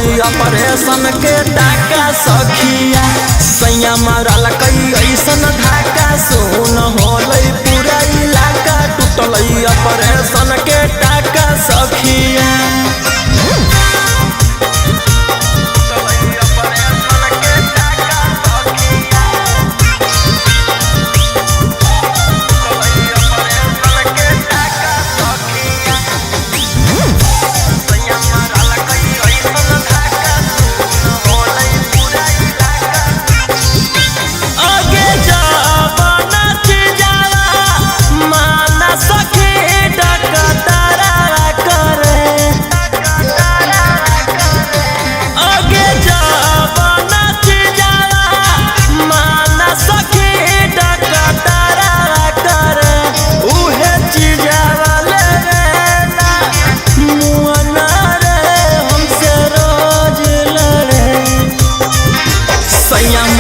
Operation के टाका सखिया सैया मारल कई ऐसन धाका सुन होलै पूरा इलाका टूटल ऑपरेशन के टाका सखिया।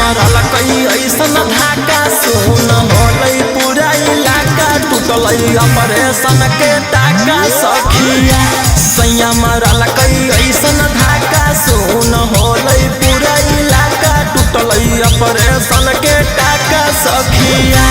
ऐसन धाका सुन होलै पूरा इलाका टूटल ऑपरेशन के टाका सखिया सैया मारल कई ऐसन धाका सुन होलै पूरा इलाका टूटल ऑपरेशन के टाका सखिया।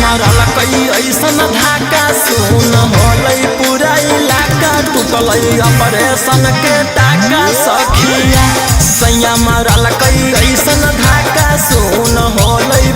मारल कई ऐसन धाका सुन होलै पूरा इलाका टूटल ऑपरेशन के टाका सखिया सैया मारल कई ऐसन धाका सुन होलै